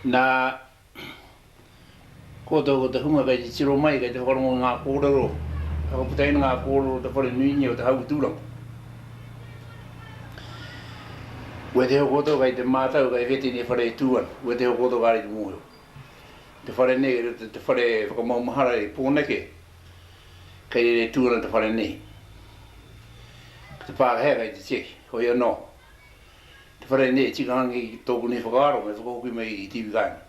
Na ko to hunga kai tiro mai kai te wharongo ngā korero. Ako putai ngā korero te whare nui o te hau tūranga. Ue te hokoto kai te mātau kai veti ni whare tūan. Ue te hokoto kai te mōhio. Te whare nei, te whare whakamaumahara i pōneke. Kai re tūana te whare nei. Te pāhea kai te teki, hoi anō. Te whare nei, tika hangi tōku ni whakaaro, me whakahoki mai i tiwi kāinga.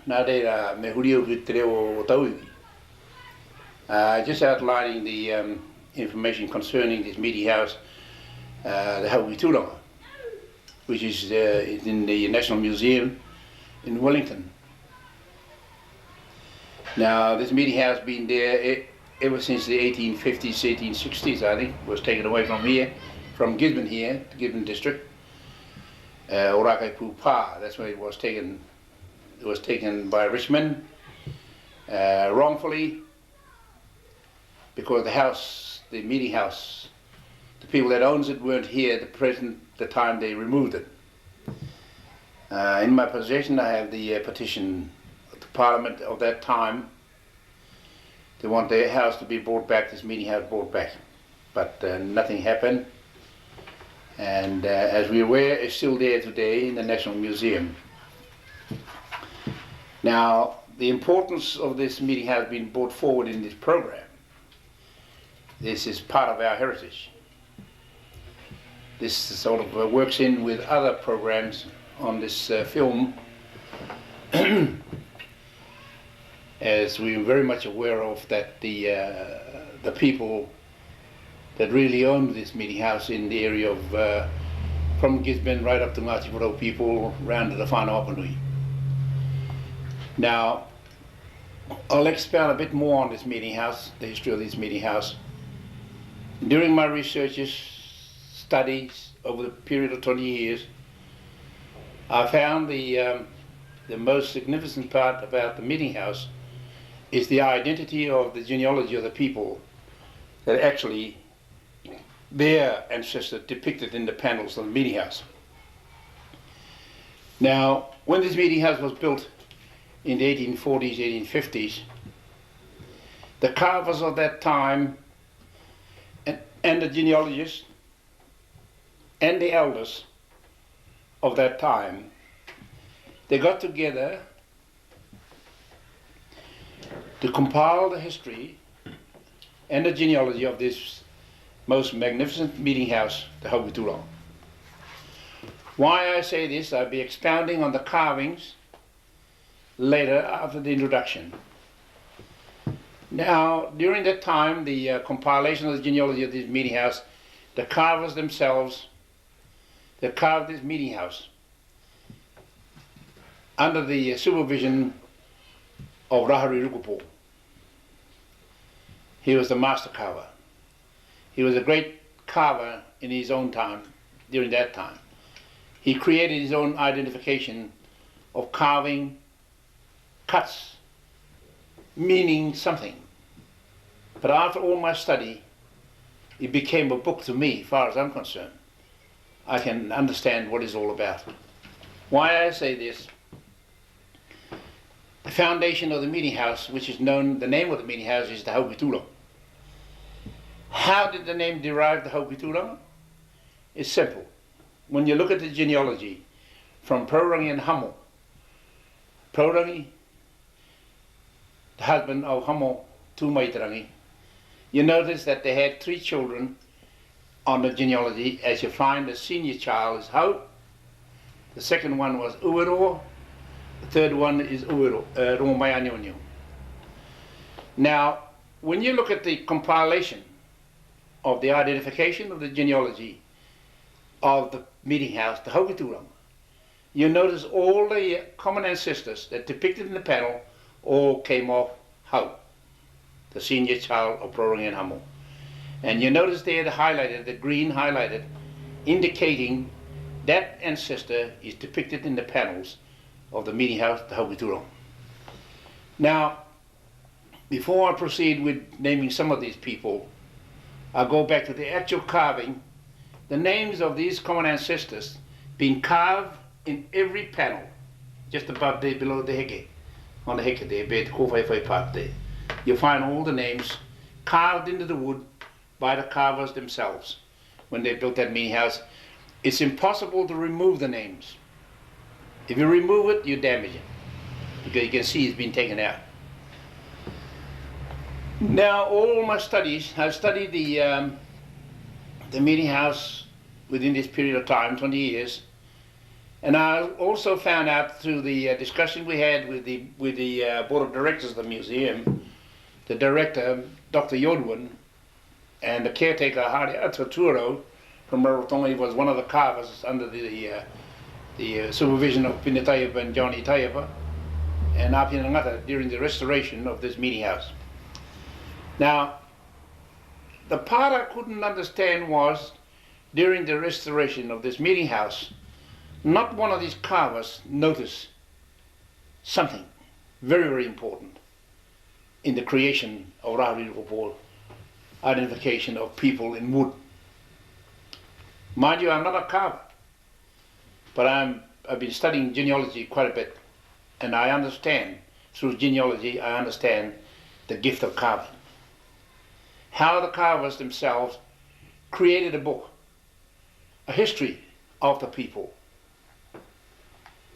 Nā reira, me hurio ki te reo o tauiwi. Just outlining the information concerning this meeting house, the Hauki Turanga, which is in the National Museum in Wellington. Now, this meeting house has been there ever since the 1850s, 1860s, I think. Was taken away from here, from Gisborne here, the Gisborne district. Orakai Pūpā, that's where it was taken. It was taken by Richmond, wrongfully, because the house, the meeting house, the people that owns it weren't here at the time they removed it. In my possession I have the petition of the Parliament of that time. They want their house to be brought back, this meeting house brought back. But nothing happened. And as we're aware, it's still there today in the National Museum. Now, the importance of this meeting has been brought forward in this program. This is part of our heritage. This sort of works in with other programs on this film, as we're very much aware of that the people that really owned this meeting house in the area of from Gisborne right up to Ngati Porou people round to the whānau Apanui. Now, I'll expound a bit more on this meeting house, the history of this meeting house. During my researches, studies over the period of 20 years, I found the most significant part about the meeting house is the identity of the genealogy of the people that actually their ancestors depicted in the panels of the meeting house. Now, when this meeting house was built in the 1840s, 1850s, the carvers of that time and the genealogists and the elders of that time, they got together to compile the history and the genealogy of this most magnificent meeting house, the Hauki Turanga. Why I say this, I'll be expounding on the carvings later after the introduction. Now, during that time, the compilation of the genealogy of this meeting house, the carvers themselves, they carved this meeting house under the supervision of Rahari Rukupo. He was the master carver. He was a great carver in his own time, during that time. He created his own identification of carving cuts, meaning something. But after all my study, it became a book to me, as far as I'm concerned. I can understand what it's all about. Why I say this, the foundation of the meeting house, which is known, the name of the meeting house is the Hauki Turanga. How did the name derive the Hauki Turanga? It's simple. When you look at the genealogy from Pourangi and Hamo, Pourangi, the husband of Hamo Tumaitarangi, you notice that they had 3 children on the genealogy, as you find the senior child is Hau, the second one was Uero, the third one is Uero, Romayanyonyo. Now, when you look at the compilation of the identification of the genealogy of the meeting house, the Hauki Turanga, you notice all the common ancestors that depicted in the panel all came off Hau, the senior child of Pourangi and Hamo. And you notice there the highlighted, the green highlighted, indicating that ancestor is depicted in the panels of the meeting house, the Hauki Turanga. Now, before I proceed with naming some of these people, I'll go back to the actual carving, the names of these common ancestors being carved in every panel, just above there, below the heke, on the heke there, bed Kowhaiwhai Park there. You find all the names carved into the wood by the carvers themselves when they built that meeting house. It's impossible to remove the names. If you remove it, you damage it, because you can see it's been taken out. Now, all my studies, I've studied the meeting house within this period of time, 20 years, and I also found out through the discussion we had with the board of directors of the museum, the director, Dr. Yodwin, and the caretaker, Ngati Porou, from Rarotonga, was one of the carvers under the supervision of Pina Taiapa and Johnny Taiapa, and Apina Ngata during the restoration of this meeting house. Now, the part I couldn't understand was, during the restoration of this meeting house, not one of these carvers noticed something very, very important in the creation of Rahuri identification of people in wood. Mind you, I'm not a carver, but I've been studying genealogy quite a bit, and I understand, through genealogy, I understand the gift of carving. How the carvers themselves created a book, a history of the people,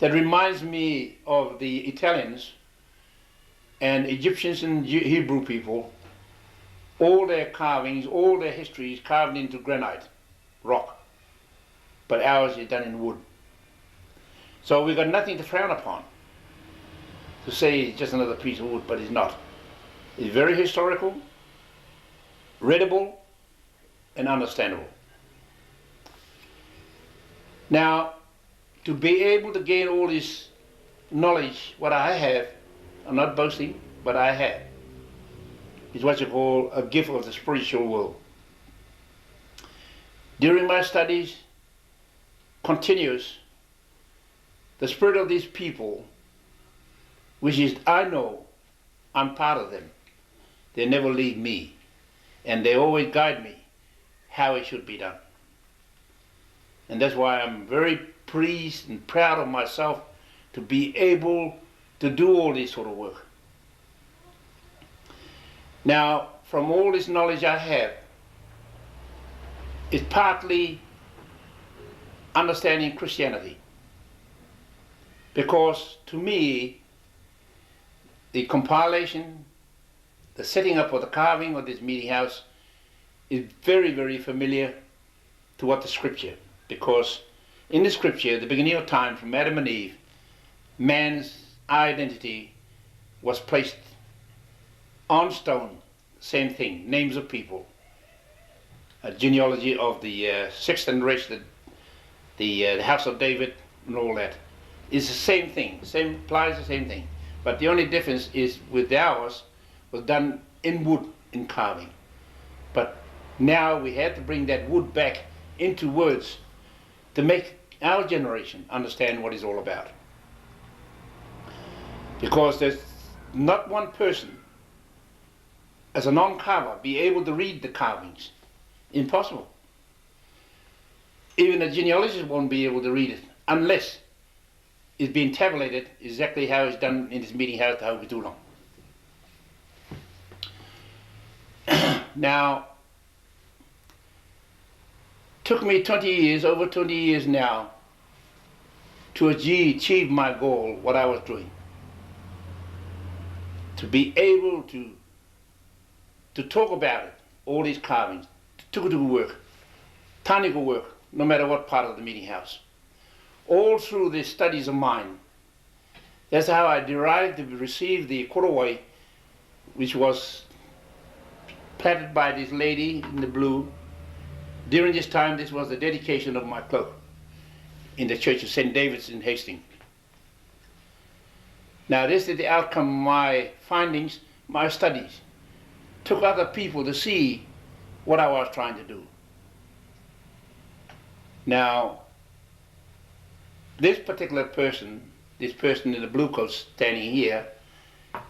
that reminds me of the Italians and Egyptians and Hebrew people, all their carvings, all their histories carved into granite, rock, but ours is done in wood. So we've got nothing to frown upon, to say it's just another piece of wood, but it's not. It's very historical, readable, and understandable. Now, to be able to gain all this knowledge, what I have, I'm not boasting, but I have, is what you call a gift of the spiritual world. During my studies, continuous, the spirit of these people, which is, I know, I'm part of them. They never leave me, and they always guide me how it should be done. And that's why I'm very pleased and proud of myself to be able to do all this sort of work. Now, from all this knowledge I have, it's partly understanding Christianity. Because to me, the compilation, the setting up of the carving of this meeting house is very, very familiar to what the scripture. Because in the scripture, the beginning of time, from Adam and Eve, man's identity was placed on stone. Same thing, names of people, a genealogy of the sixth generation, the house of David, and all that. It's the same thing, applies the same thing. But the only difference is with ours was done in wood, in carving. But now we had to bring that wood back into words to make our generation understand what it's all about. Because there's not one person, as a non-carver, be able to read the carvings. Impossible. Even a genealogist won't be able to read it unless it's been tabulated exactly how it's done in this meeting house, Te Hau. Now, took me 20 years, over 20 years now, to achieve my goal, what I was doing. To be able to talk about it, all these carvings, tukutuku work, tāniku work, no matter what part of the meeting house. All through the studies of mine, that's how I derived to receive the korero, which was planted by this lady in the blue. During this time, this was the dedication of my cloak in the Church of St. David's in Hastings. Now this is the outcome of my findings, my studies. Took other people to see what I was trying to do. Now, this particular person, this person in the blue coat standing here,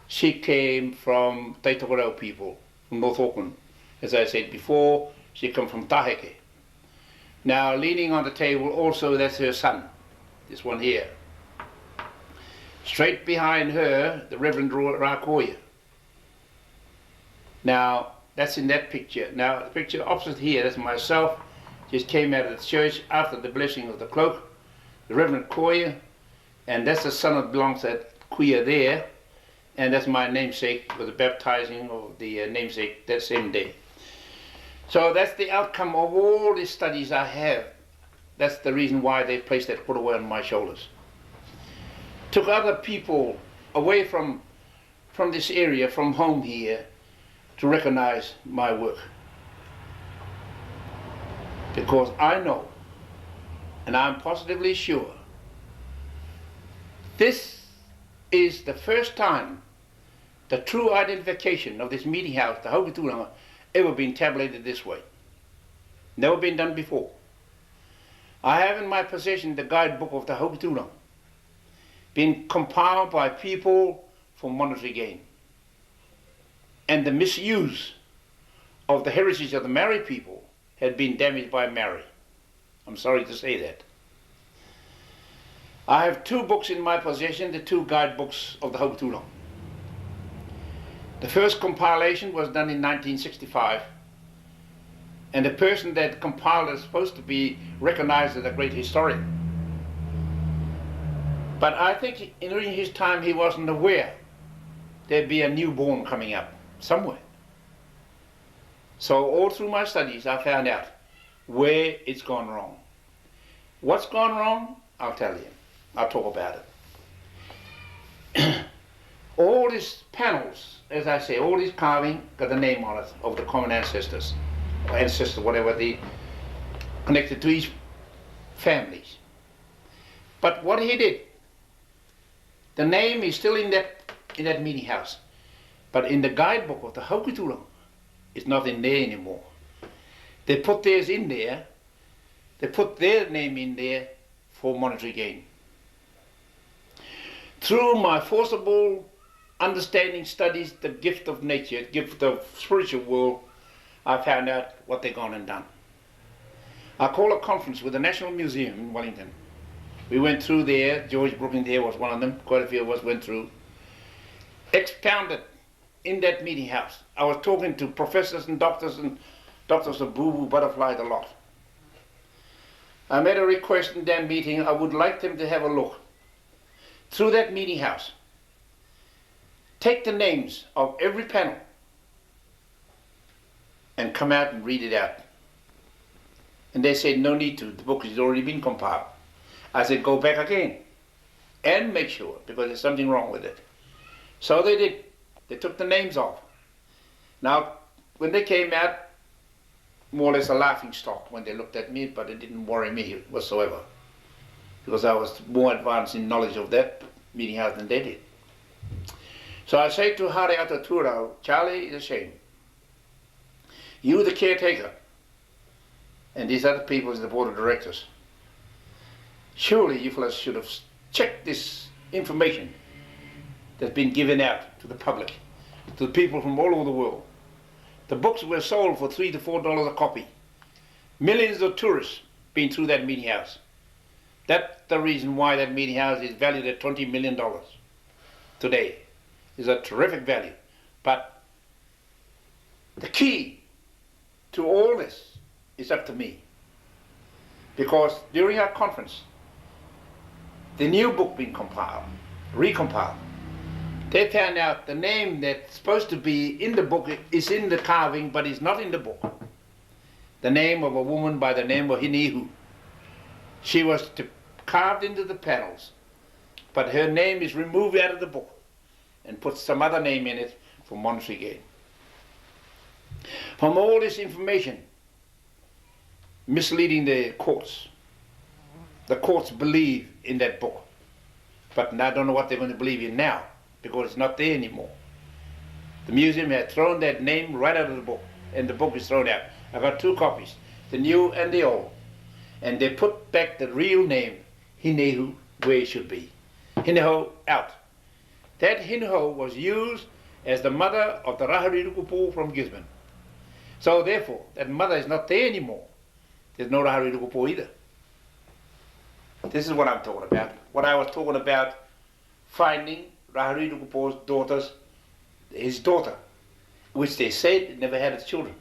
she came from Te Togarewa people, from North Auckland. As I said before, she came from Taheke. Now, leaning on the table also, that's her son, this one here. Straight behind her, the Reverend Rakoya. Now, that's in that picture. Now, the picture opposite here, that's myself. Just came out of the church after the blessing of the cloak. The Reverend Koya, and that's the son that belongs to that Kuya there. And that's my namesake for the baptizing of the namesake that same day. So that's the outcome of all the studies I have. That's the reason why they placed that Porou on my shoulders. Took other people away from this area, from home here, to recognize my work. Because I know, and I'm positively sure, this is the first time the true identification of this meeting house, the Hauki Turanga, ever been tabulated this way. Never been done before. I have in my possession the guidebook of the Hauki Turanga, been compiled by people for monetary gain. And the misuse of the heritage of the Maori people had been damaged by Maori. I'm sorry to say that. I have two books in my possession, the two guidebooks of the Hauki Turanga. The first compilation was done in 1965, and the person that compiled it is supposed to be recognized as a great historian. But I think during his time he wasn't aware there'd be a newborn coming up somewhere. So all through my studies I found out where it's gone wrong. What's gone wrong? I'll tell you. I'll talk about it. All these panels, as I say, all this carving got the name on it of the common ancestors, or ancestors, whatever they connected to each families. But what he did, the name is still in that meeting house, but in the guidebook of the Hauki Turanga, it's not in there anymore. They put theirs in there, they put their name in there for monetary gain. Through my forcible understanding studies, the gift of nature, gift of spiritual world, I found out what they've gone and done. I called a conference with the National Museum in Wellington. We went through there, George Brooklyn there was one of them, quite a few of us went through. Expounded in that meeting house. I was talking to professors and doctors of boo-boo butterflies a lot. I made a request in that meeting, I would like them to have a look through that meeting house. Take the names of every panel and come out and read it out. And they said, no need to, the book has already been compiled. I said, go back again and make sure, because there's something wrong with it. So they did. They took the names off. Now, when they came out, more or less a laughing stock when they looked at me, but it didn't worry me whatsoever, because I was more advanced in knowledge of that meeting house than they did. So I say to Hare Atatura, Charlie, it's a shame. You, the caretaker, and these other people as the board of directors, surely you fellas should have checked this information that's been given out to the public, to the people from all over the world. The books were sold for $3 to $4 a copy. Millions of tourists been through that meeting house. That's the reason why that meeting house is valued at $20 million today. It's a terrific value. But the key to all this is up to me. Because during our conference, the new book being compiled, recompiled, they found out the name that's supposed to be in the book is in the carving, but it's not in the book. The name of a woman by the name of enei. She was carved into the panels, but her name is removed out of the book and put some other name in it for monetary gain. From all this information misleading the courts believe in that book, but I don't know what they're going to believe in now, because it's not there anymore. The museum had thrown that name right out of the book, and the book is thrown out. I got two copies, the new and the old, and they put back the real name, enei, where it should be. Enei out. That enei was used as the mother of the Raharirukupo from Gisborne. So therefore, that mother is not there anymore. There's no Raharirukupo either. This is what I'm talking about. What I was talking about, finding Rahari Rukupo's daughters, his daughter, which they said never had its children.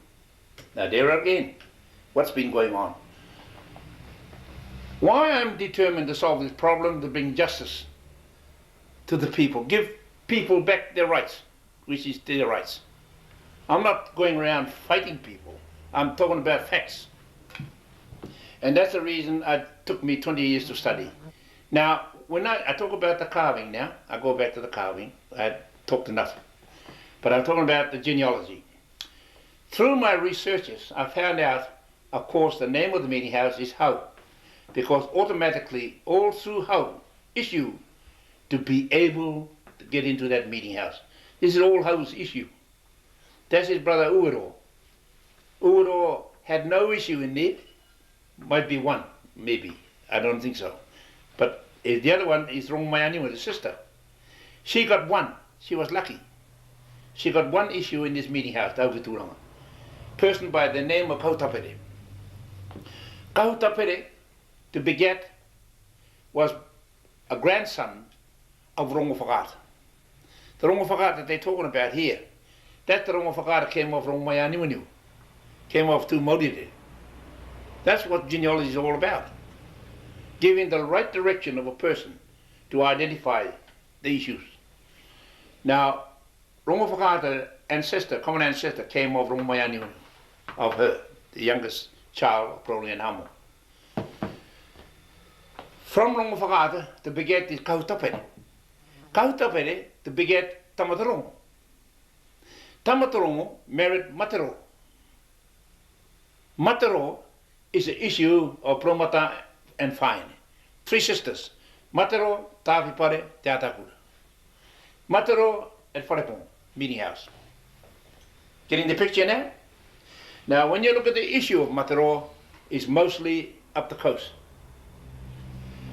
Now there again, what's been going on? Why I'm determined to solve this problem, to bring justice to the people, give people back their rights, which is their rights. I'm not going around fighting people. I'm talking about facts. And that's the reason it took me 20 years to study. Now, when I talk about the carving now, I go back to the carving. I talked enough. But I'm talking about the genealogy. Through my researches, I found out, of course, the name of the meeting house is Hau, because automatically, all through Hau, issue to be able to get into that meeting house. This is all Hau's issue. That's his brother Uero. Uero had no issue in there. Might be one, maybe. I don't think so. But the other one is Rongmayani with his sister. She got one. She was lucky. She got one issue in this meeting house, Turanga. Person by the name of Kautapere. Kautapere, to beget, was a grandson of Rongo Whakata. The Rongo Whakata that they're talking about here, that the Rongo Whakata came off Rongmayani, came off to Maurire. That's what genealogy is all about. Giving the right direction of a person to identify the issues. Now, Rongo Whakata ancestor, common ancestor, came of Rongmayani, of her, the youngest child of Crowley and Hamo. From Rongo Whakata to beget is Kautapere. Kautapere to beget Tamatorongo. Tamatorongo married Matero. Matero is the issue of Promata and Fine. Three sisters. Matero, Tawhipare, Te Atakura. Matero at Wharepong, meeting house. Getting the picture now? Now, when you look at the issue of Matero, it's mostly up the coast.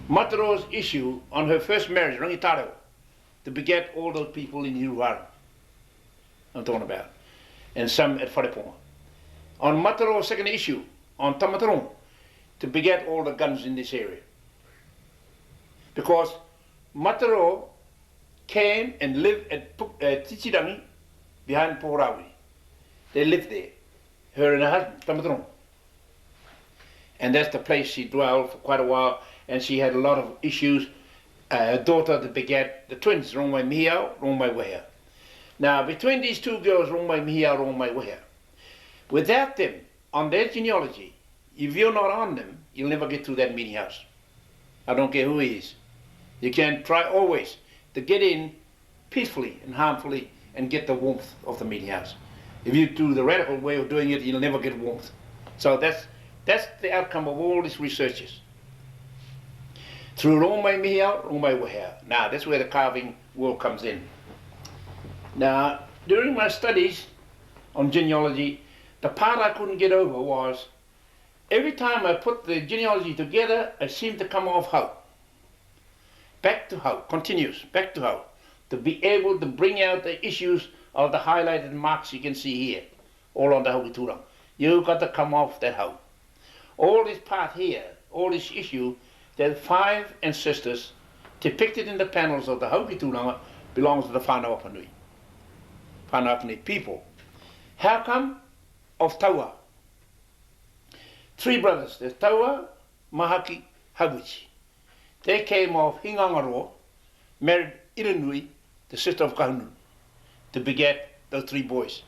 Matero's issue on her first marriage, Rangitaro, to beget all those people in Hiruhara. I'm talking about. And some at Wharepong. On Matero's second issue, on Tamatarong, to beget all the guns in this area. Because Matero came and lived at Tichirangi behind Porawi. They lived there, her and her husband, Tamatarong. And that's the place she dwelled for quite a while, and she had a lot of issues. Her daughter to beget the twins, Rongmai Mihiao, Rongmai Weha. Now, between these two girls, Rongmai Mihiao, Rongmai Weha, without them, on their genealogy, if you're not on them, you'll never get to that meeting house. I don't care who he is. You can try always to get in peacefully and harmfully and get the warmth of the meeting house. If you do the radical way of doing it, you'll never get warmth. So that's the outcome of all these researches. Through Rongmai Mihiao, Rongmai Weha. Now, that's where the carving world comes in. Now, during my studies on genealogy, the part I couldn't get over was, every time I put the genealogy together, I seemed to come off Hau. Back to Hau, continuous, back to Hau. To be able to bring out the issues of the highlighted marks you can see here, all on the Hauki Turanga. You've got to come off that Hau. All this part here, all this issue, there are 5 ancestors depicted in the panels of the Hauki Turanga belongs to the Whanawapanui. Whanawapanui people. How come? Of Taua. 3 brothers. There's Taua, Mahaki, Haguchi. They came off Hingangaro, married Iranui, the sister of Kahunu, to beget those 3 boys.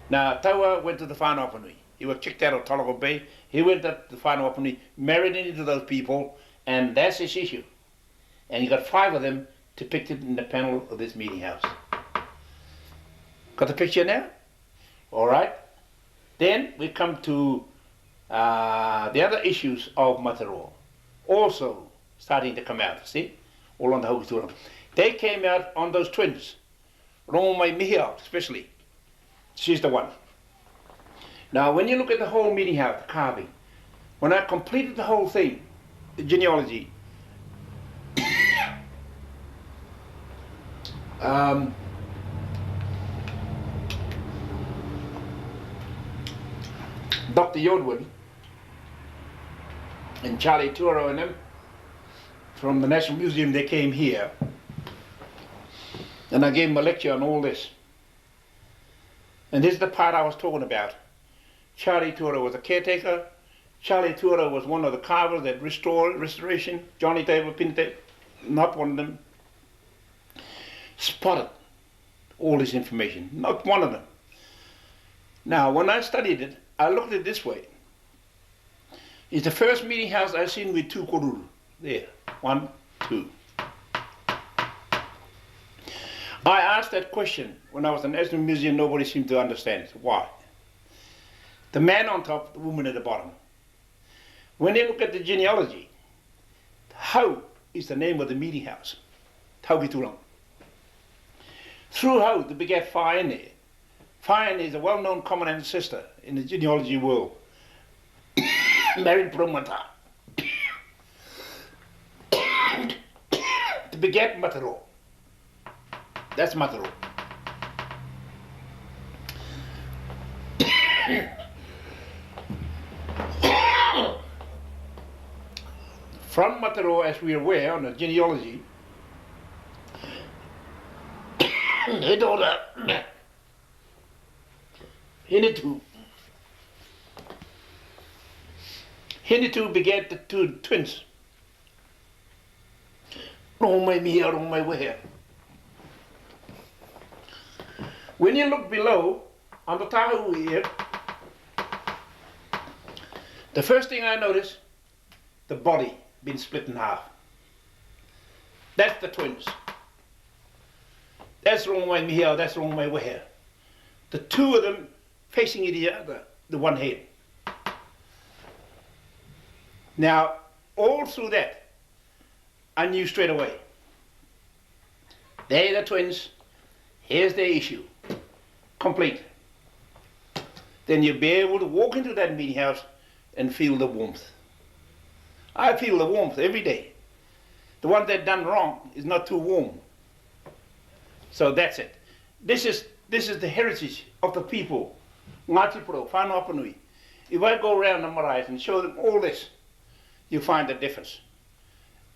Now, Taua went to the Whanawapanui. He was kicked out of Tolago Bay. He went to the Whanawapanui, married into those people, and that's his issue. And he got 5 of them depicted in the panel of this meeting house. Got the picture now? All right. Then we come to the other issues of Matero, also starting to come out, see? All on the Hauki Turanga. They came out on those twins, Rongmai Mihiao especially. She's the one. Now, when you look at the whole meeting house, the carving, when I completed the whole thing, the genealogy, Dr. Yodwin and Charlie Turo and them, from the National Museum, they came here, and I gave them a lecture on all this. And this is the part I was talking about. Charlie Tura was a caretaker. Charlie Tura was one of the carvers that restoration. Johnny Table, Pinte, not one of them, spotted all this information. Not one of them. Now, when I studied it, I looked at it this way. It's the first meeting house I've seen with 2 korero. There, 1, 2. I asked that question when I was in the National Museum. Nobody seemed to understand. Why? The man on top, the woman at the bottom. When they look at the genealogy, Te Hau is the name of the meeting house. Te Hau ki Turanga. Through Hau, they begat whare. Whare is a well-known common ancestor in the genealogy world. Married Promata. To beget Mataro. That's Mataro. From Mataro, as we are aware on the genealogy, Hinitu begat the 2 twins. When you look below, on the Te Hau here, the first thing I notice, the body been split in half. That's the twins. That's wrong way here, that's wrong way here. The 2 of them facing each other, the one head. Now, all through that, I knew straight away. They're the twins, here's their issue. Complete. Then you'll be able to walk into that meeting house and feel the warmth. I feel the warmth every day. The one that done wrong is not too warm. So that's it. This is the heritage of the people. Ngati Porou, whanau Apanui. If I go around the marae and show them all this, you find a difference.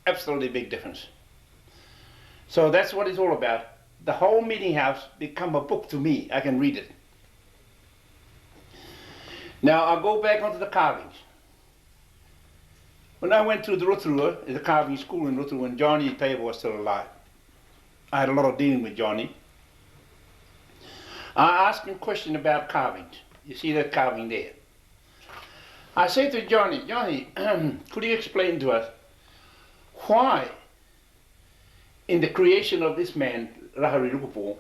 Absolutely big difference. So that's what it's all about. The whole meeting house become a book to me. I can read it. Now I'll go back onto the carvings. When I went to the Rotorua, the carving school in Rotorua, when Johnny Taylor was still alive, I had a lot of dealing with Johnny. I asked him a question about carvings. You see that carving there? I said to Johnny, could you explain to us why in the creation of this man, Rahari Rukupo,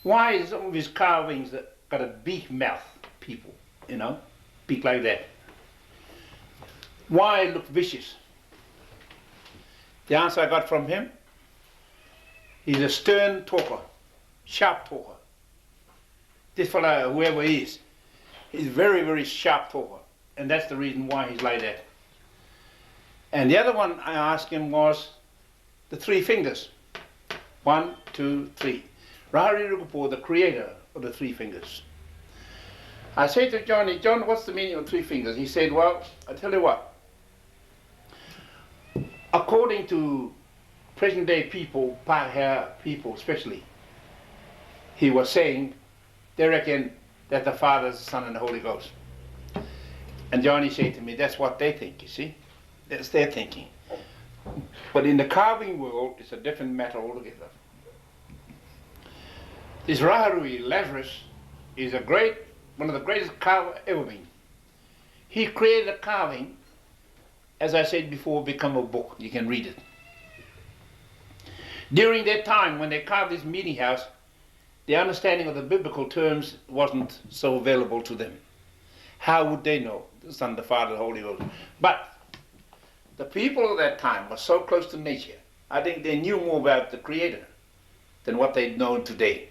why is some of his carvings that got a big mouth, people, you know, beak like that? Why look vicious? The answer I got from him, he's a stern talker, sharp talker. This fella, whoever he is, he's very, very sharp talker. And that's the reason why he's like that. And the other one I asked him was the 3 fingers. 1, 2, 3. Rahari Rukupo, the creator of the 3 fingers. I said to Johnny, John, what's the meaning of 3 fingers? He said, well, I tell you what. According to present day people, Pāhea people especially, he was saying, they reckon that the Father, the Son and the Holy Ghost. And Johnny said to me, that's what they think, you see. That's their thinking. But in the carving world, it's a different matter altogether. This Raharui, Lazarus, is one of the greatest carver ever been. He created a carving, as I said before, become a book. You can read it. During that time, when they carved this meeting house, the understanding of the biblical terms wasn't so available to them. How would they know the Son, the Father, the Holy Ghost? But the people of that time were so close to nature, I think they knew more about the Creator than what they know today.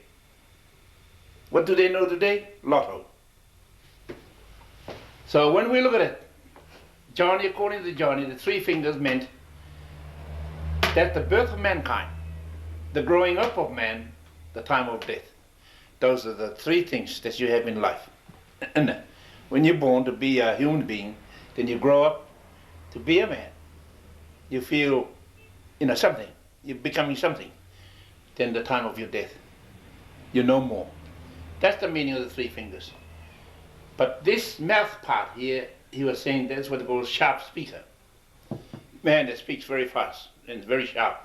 What do they know today? Lotto. So when we look at it, Johnny, according to Johnny, the 3 fingers meant that the birth of mankind, the growing up of man, the time of death. Those are the 3 things that you have in life. And when you're born to be a human being, then you grow up to be a man. You feel something. You're becoming something. Then the time of your death, you know more. That's the meaning of the 3 fingers. But this mouth part here, he was saying that's what they call a sharp speaker. Man that speaks very fast and very sharp.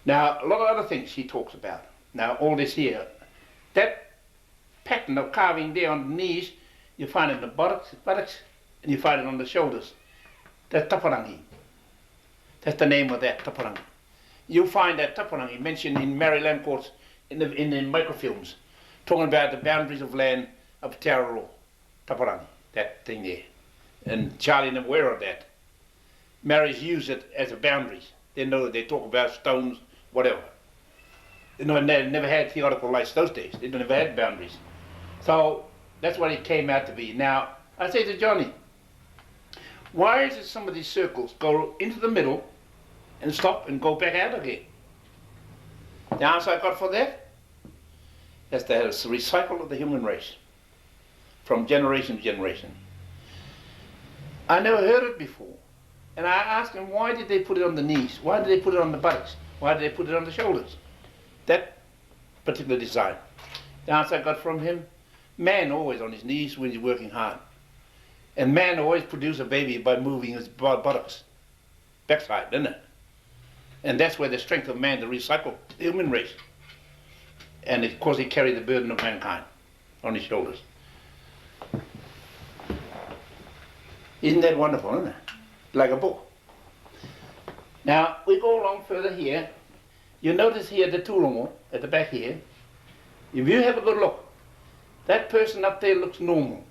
Now, a lot of other things he talks about. Now, all this here, that pattern of carving there on the knees, you find it in the buttocks, and you find it on the shoulders. That's taparangi. That's the name of that, taparangi. You find that taparangi mentioned in Maryland courts in the microfilms, talking about the boundaries of land of Te Hau, taparangi, that thing there. And Charlie and them aware of that. Maoris use it as a boundaries. They know they talk about stones, whatever. You know, they never had theoretical lights those days. They never had boundaries. So that's what it came out to be. Now, I say to Johnny, why is it some of these circles go into the middle and stop and go back out again? The answer I got for that is that it's a recycle of the human race from generation to generation. I never heard it before. And I asked him, why did they put it on the knees? Why did they put it on the buttocks? Why did they put it on the shoulders? That particular design. The answer I got from him, man always on his knees when he's working hard. And man always produces a baby by moving his buttocks. Backside, isn't it? And that's where the strength of man to recycle the human race. And of course he carried the burden of mankind on his shoulders. Isn't that wonderful, isn't it? Like a book. Now, we go along further here. You notice here the Turanga at the back here. If you have a good look, that person up there looks normal.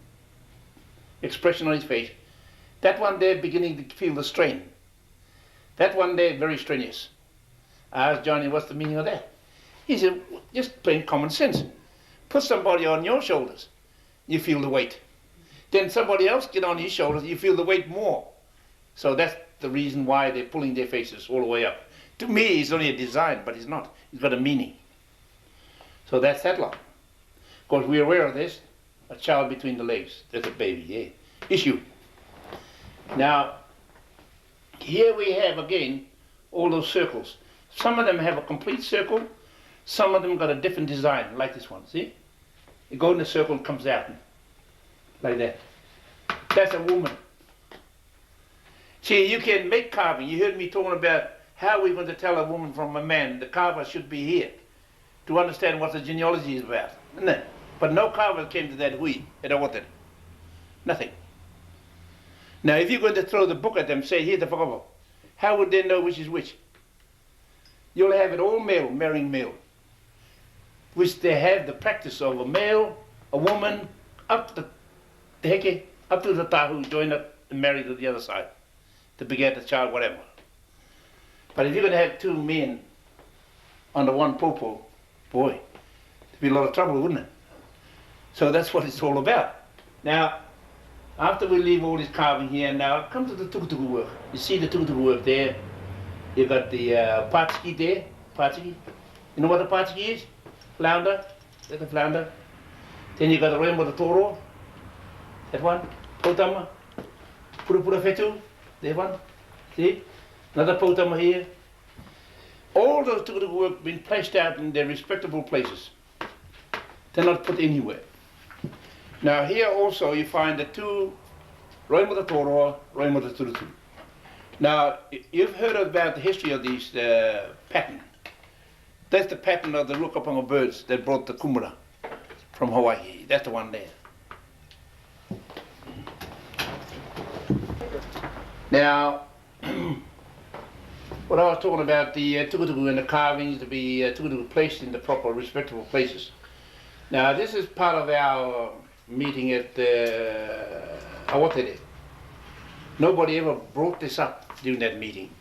Expression on his face. That one there beginning to feel the strain. That one there very strenuous. I asked Johnny, what's the meaning of that? He said, just plain common sense. Put somebody on your shoulders, you feel the weight. Then somebody else get on his shoulders, you feel the weight more. So that's the reason why they're pulling their faces all the way up. To me, it's only a design, but it's not. It's got a meaning. So that's that lot. Of course, we're aware of this. A child between the legs. That's a baby, yeah. Issue. Now, here we have, again, all those circles. Some of them have a complete circle. Some of them got a different design, like this one, see? You go in the circle and comes out, like that. That's a woman. See, you can make carving. You heard me talking about how we're going to tell a woman from a man. The carver should be here to understand what the genealogy is about, isn't it? But no carver came to that hui at Awatari. Nothing. Now, if you're going to throw the book at them, say, here's the whakapapa, how would they know which is which? You'll have it all male, marrying male, which they have the practice of a male, a woman, up to the heke, up to the tahu, join up and marry to the other side, to beget a child, whatever. But if you're going to have 2 men under one popo, boy, there'd be a lot of trouble, wouldn't it? So that's what it's all about. Now, after we leave all this carving here, now come to the tukutuku work. You see the tukutuku work there. You've got the patiki there, patiki. You know what the patiki is? Flounder, that's a flounder. Then you got the rainbow, the toro, that one, potama, pura fetu, that one, see? Another potama here. All those tukutuku work been placed out in their respectable places. They're not put anywhere. Now here also you find the 2 rainbow, the toro, rainbow, the turutu. Now you've heard about the history of these pattern. That's the pattern of the rukapanga birds that brought the kumara from Hawaii. That's the one there. Now, what I was talking about, the tukutuku and the carvings to be tukutuku placed in the proper respectable places. Now this is part of our meeting at Awatari. Nobody ever brought this up during that meeting.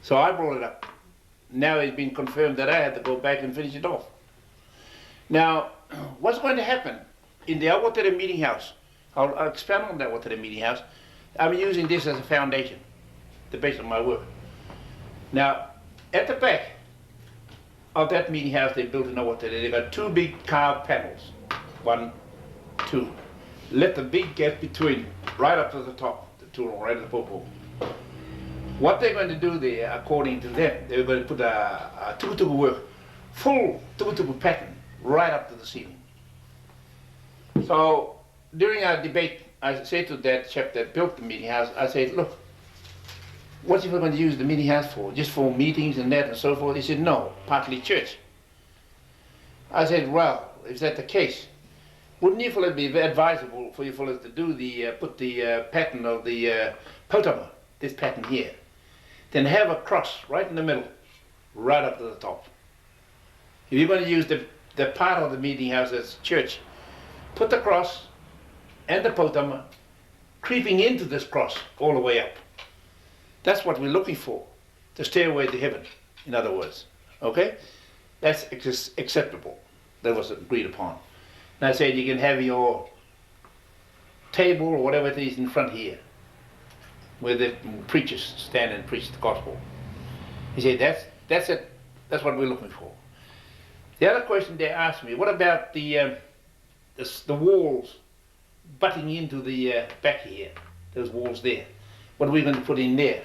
So I brought it up. Now it's been confirmed that I had to go back and finish it off. Now, what's going to happen in the Awatari meeting house? I'll expand on that Awatari meeting house. I'm using this as a foundation, the base of my work. Now, at the back of that meeting house they built in Awatari, they got 2 big carved panels. 1, 2. Let the big gap between, right up to the top, the tool, right at the popo. What they're going to do there, according to them, they're going to put a tukutuku work, full tukutuku pattern, right up to the ceiling. So during our debate, I said to that chap that built the meeting house, I said, look, what if we're going to use the meeting house for? Just for meetings and that and so forth? He said, no, partly church. I said, well, if that's the case, wouldn't you feel it be advisable for you fellas to do the, put the pattern of the potama, this pattern here, then have a cross right in the middle, right up to the top. If you're going to use the part of the meeting house as church, put the cross and the potama creeping into this cross all the way up. That's what we're looking for, the stairway to heaven, in other words. Okay? That's acceptable. That was agreed upon. And I said you can have your table or whatever it is in front here, where the preachers stand and preach the gospel. He said, that's it. That's what we're looking for. The other question they asked me, what about the walls butting into the back here, those walls there? What are we going to put in there?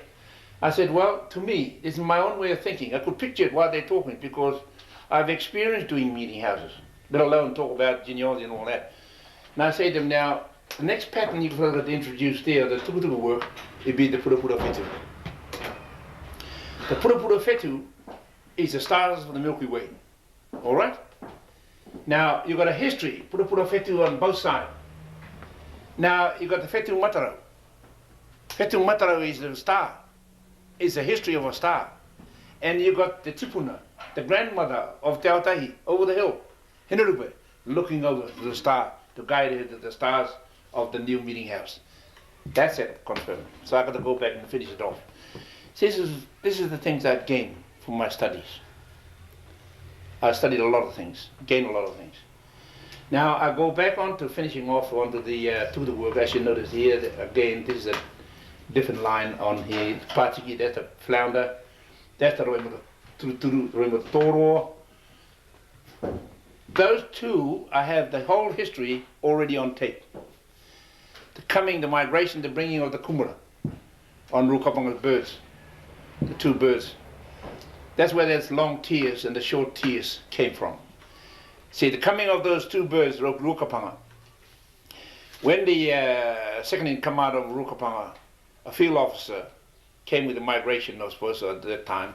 I said, well, to me, this is my own way of thinking. I could picture it while they're talking because I've experienced doing meeting houses, let alone talk about genealogy and all that. And I say to them, now, the next pattern you've got to introduce there, the tukutuku work, would be the purupura fetu. The purupura fetu is the stars of the Milky Way. All right? Now, you've got a history, purupura fetu on both sides. Now, you've got the fetu mataro. Fetu mataro is the star. It's the history of a star. And you've got the tipuna, the grandmother of Te Etahi, over the hill, Hinurube, looking over to the star, to guide her to the stars of the new meeting house. That's it, confirmed. So I've got to go back and finish it off. This is the things I've gained from my studies. I studied a lot of things, gained a lot of things. Now I go back on to finishing off onto the work. As you notice here, again, this is a different line on here. Pachiki, that's a flounder. That's the Roima Toro. Those two, I have the whole history already on tape. The migration, the bringing of the kumara on Rukapanga's birds, the two birds. That's where those long tears and the short tears came from. See, the coming of those two birds, Rukapanga. When the second in command of Rukapanga, a field officer, came with the migration, I suppose, at that time,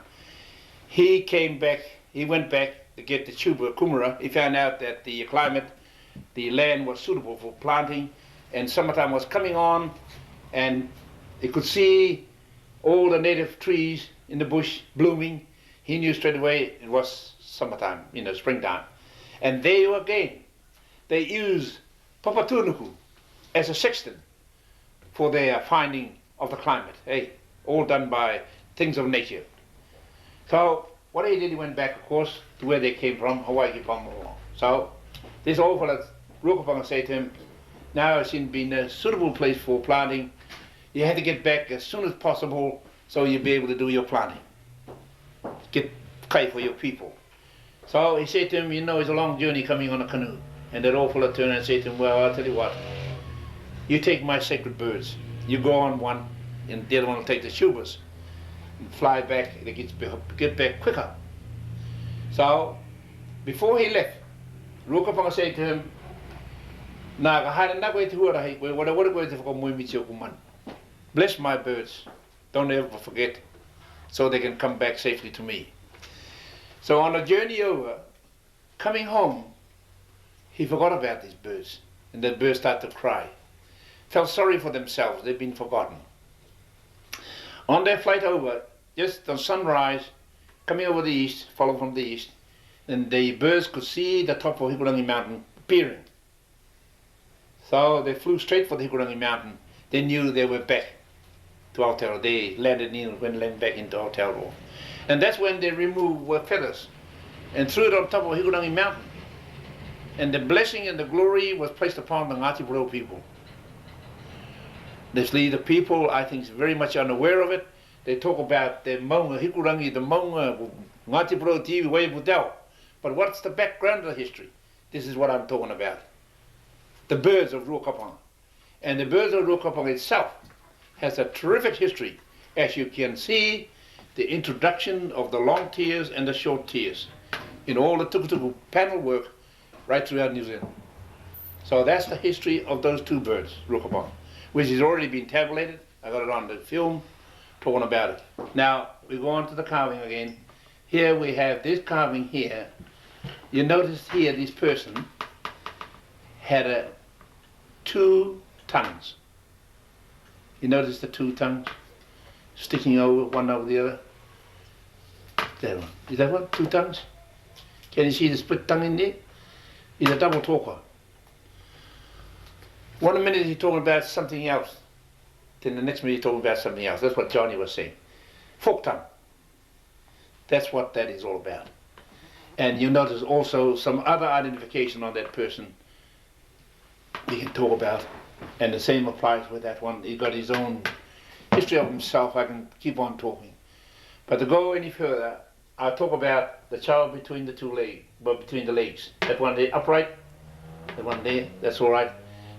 he went back to get the kumara. He found out that the climate, the land was suitable for planting, and summertime was coming on, and he could see all the native trees in the bush blooming. He knew straight away it was summertime, springtime. And there again, they used Papa Togarewa as a sextant for their finding of the climate. Hey, all done by things of nature. So what he did, he went back, of course, to where they came from, Hawaii, Palmoro. So this old fella, Rukapanga, said to him, now it's been a suitable place for planting. You have to get back as soon as possible so you'll be able to do your planting. Get kai for your people. So he said to him, it's a long journey coming on a canoe. And that old fella turned and said to him, well, I'll tell you what, you take my sacred birds. You go on one, and the other one will take the shubas and fly back, and get back quicker. So, before he left, Rukapanga said to him, bless my birds, don't ever forget, so they can come back safely to me. So on the journey over, coming home, he forgot about these birds, and the birds started to cry. Felt sorry for themselves, they'd been forgotten. On their flight over, just on sunrise, coming over the east, followed from the east, and the birds could see the top of Hikurangi Mountain appearing. So they flew straight for the Hikurangi Mountain. They knew they were back to Aotearoa. They went back into Aotearoa. And that's when they removed feathers and threw it on top of Hikurangi Mountain. And the blessing and the glory was placed upon the Ngati Porou people. The people, I think, is very much unaware of it. They talk about the maunga, Hikurangi, the maunga, Ngati Porou TV, way Budao. But what's the background of the history? This is what I'm talking about. The birds of Rukapanga. And the birds of Rukapanga itself has a terrific history As you can see, the introduction of the long tiers and the short tiers in all the tukutuku panel work right throughout New Zealand. So that's the history of those two birds, rukabon, which has already been tabulated. I got it on the film talking about it. Now we go on to the carving again. Here we have this carving here. You notice here this person had two tongues. You notice the two tongues sticking over one over the other. That one. Is that one? Two tongues? Can you see the split tongue in there? He's a double talker. One minute he's talking about something else, then the next minute he's talking about something else. That's what Johnny was saying. Fork tongue. That's what that is all about. And you notice also some other identification on that person we can talk about. And the same applies with that one. He's got his own history of himself. I can keep on talking. But to go any further, I'll talk about the child between the two legs, between the legs. That one there upright, that one there, that's all right.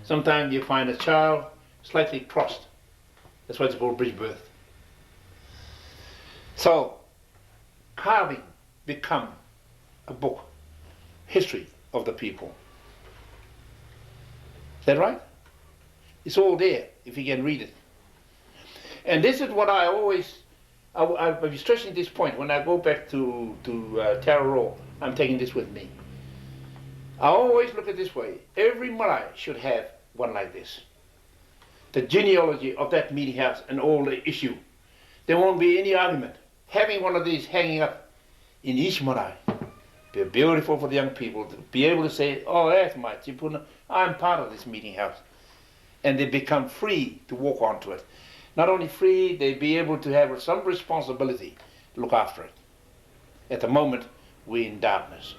Sometimes you find a child slightly crossed. That's why it's called bridge birth. So, carving become a book, history of the people. Is that right? It's all there if you can read it. And this is what I always, I'll be stressing this point when I go back to Te Hau, I'm taking this with me. I always look at it this way. Every marae should have one like this. The genealogy of that meeting house and all the issue. There won't be any argument. Having one of these hanging up in each marae be beautiful for the young people to be able to say, oh, that's my tipuna, I'm part of this meeting house. And they become free to walk onto it. Not only free, they be able to have some responsibility to look after it. At the moment, we're in darkness.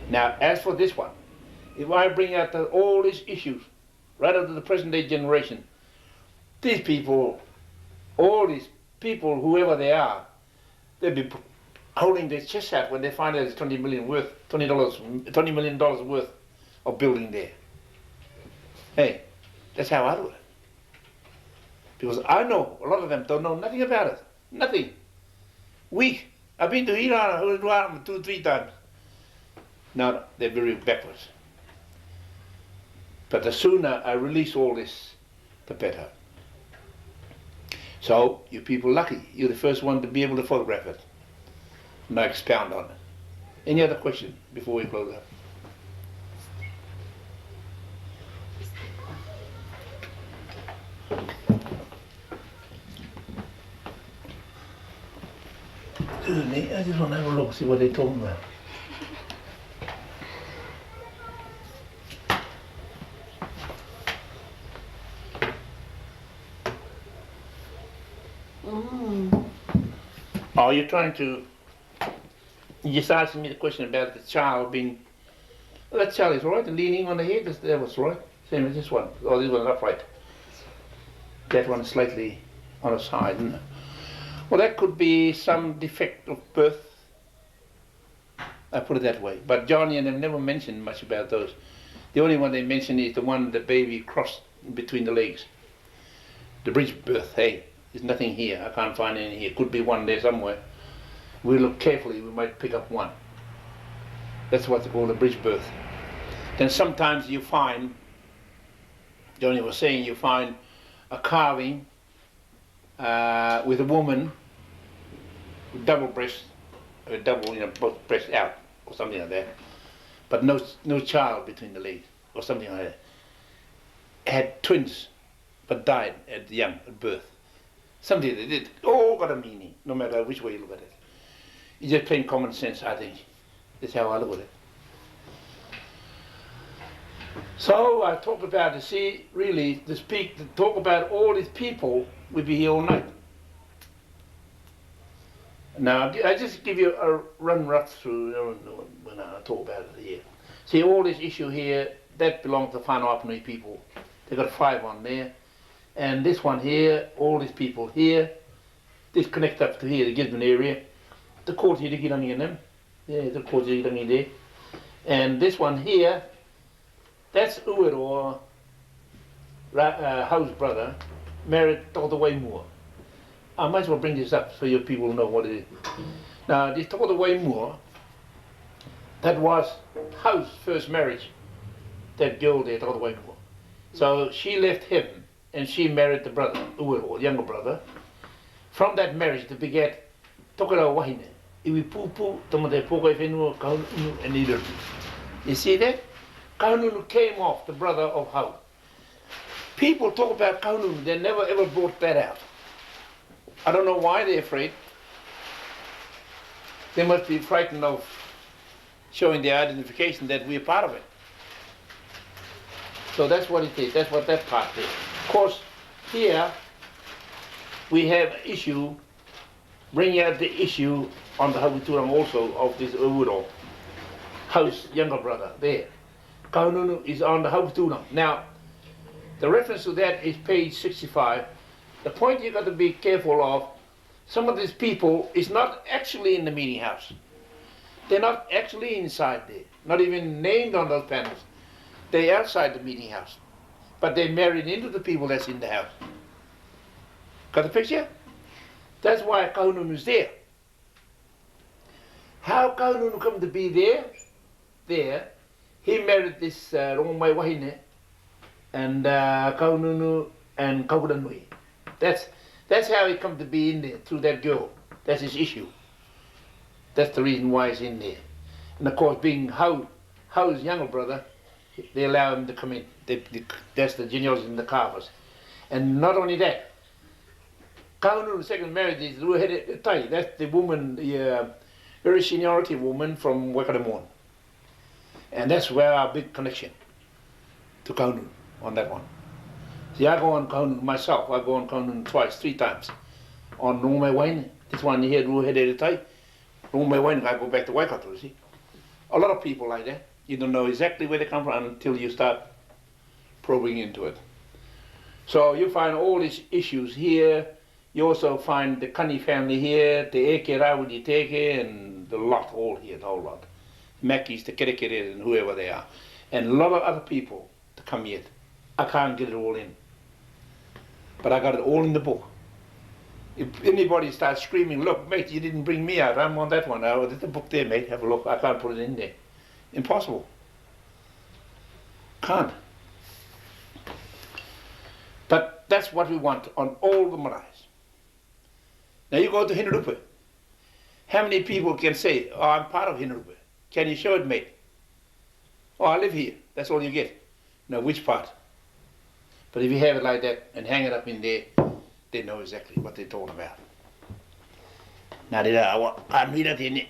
Now, as for this one, if I bring out all these issues right up to the present day generation, these people, all these people, whoever they are, they'll be holding their chest out when they find out it's $20 million worth of building there. Hey, that's how I do it. Because I know a lot of them don't know nothing about it. Nothing. Weak. I've been to Iran 2 or 3 times. Now they're very backwards. But the sooner I release all this, the better. So, you people lucky. You're the first one to be able to photograph it. And I expound on it. Any other question before we close up? I just want to have a look, see what they're talking about. Are you trying to, you just asking me the question about the child being, well, that child is all right, leaning on the head, that was right, same as this one. Oh, this one's upright. That one is slightly on the side. Well, that could be some defect of birth, I put it that way. But Johnny and them never mentioned much about those. The only one they mentioned is the one the baby crossed between the legs. The bridge birth, hey, there's nothing here. I can't find any here. Could be one there somewhere. We look carefully, we might pick up one. That's what they call the bridge birth. Then sometimes you find, Johnny was saying, you find a carving with a woman with double breast, double, both breasts out, or something like that, but no child between the legs, or something like that. Had twins, but died at birth. Something they did, all got a meaning, no matter which way you look at it. It's just plain common sense, I think. That's how I look at it. So I talked about to see, really, to talk about all these people, we'd be here all night. Now, I just give you a rough through when I talk about it here. See, all this issue here, that belongs to the Whanau people. They've got 5 on there. And this one here, all these people here, this connects up to here, the Gisborne area. The court here, the Girangi and them. Yeah, the court here, the Girangi there. And this one here, that's Uero, Hau's brother, married Dr. Waimua. I might as well bring this up so you people know what it is. Now, this Te Hau Moore, that was Hau's first marriage, that girl there, Te Hau Moore. So she left him and she married the brother, the younger brother. From that marriage, they begat Tokarewa Wahine. Iwi pupu, tamate pokai whenua, kahununu, and Irirtu. You see that? Kahununu came off the brother of Hau. People talk about kahununu, they never ever brought that out. I don't know why they're afraid. They must be frightened of showing their identification that we're part of it. So that's what it is, that's what that part is. Of course, here we have an issue, bringing out the issue on the Turanga also of this Uro, Hau's younger brother, there. Kahununu is on the Turanga. Now, the reference to that is page 65. The point you got to be careful of, some of these people is not actually in the meeting house. They're not actually inside there, not even named on those panels. They're outside the meeting house, but they married into the people that's in the house. Got the picture? That's why Kahununu is there. How Kahununu come to be there? There, he married this Rongmai Wahine and Kahununu and Kauranui. That's how he come to be in there, through that girl. That's his issue. That's the reason why he's in there. And of course, being Hau's younger brother, they allow him to come in. That's the genealogy in the carvers. And not only that, Kahunu's second marriage is etahi. That's the woman, the very seniority woman from Whakapapa. And that's where our big connection to Kahunu on that one. See, I go on Kahunu myself. I go on Kahunu twice, 3 times. On Rongmai Wahine, this one here, etahi. Rongmai Wahine, I go back to Waikato, you see. A lot of people like that. You don't know exactly where they come from until you start probing into it. So you find all these issues here. You also find the Kani family here, the Eke Rawudi Teke, and the lot, all here, the whole lot. Mackies, the Kerekere, and whoever they are. And a lot of other people to come yet. I can't get it all in. But I got it all in the book. If anybody starts screaming, look, mate, you didn't bring me out, I'm on that one. Oh, there's the book there, mate, have a look. I can't put it in there. Impossible. Can't. But that's what we want on all the maraes. Now you go to Hinurupe. How many people can say, oh, I'm part of Hinurupe? Can you show it, mate? Oh, I live here. That's all you get. Now, which part? But if you have it like that and hang it up in there, they know exactly what they're talking about. Now, I'm here at the